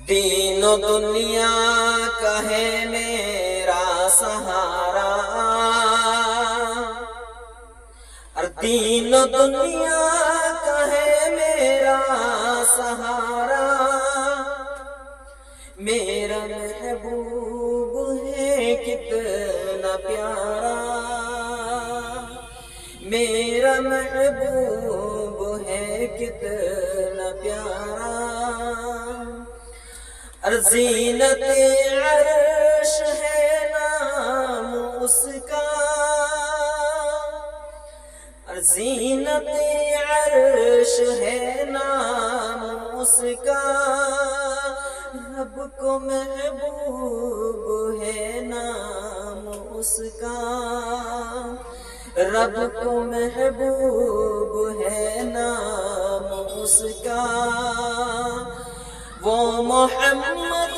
دین و دنیا کا ہے میرا سہارا، اور دین و دنیا کا ہے میرا سہارا، میرا محبوب ہے کتنا پیارا، میرا محبوب ہے کتنا پیارا، اور زینت عرش ہے نام اس کا، اور زینت عرش ہے نام اس کا، رب کو محبوب ہے نام اس کا، رب کو محبوب ہے نام اس کا، وہ محمد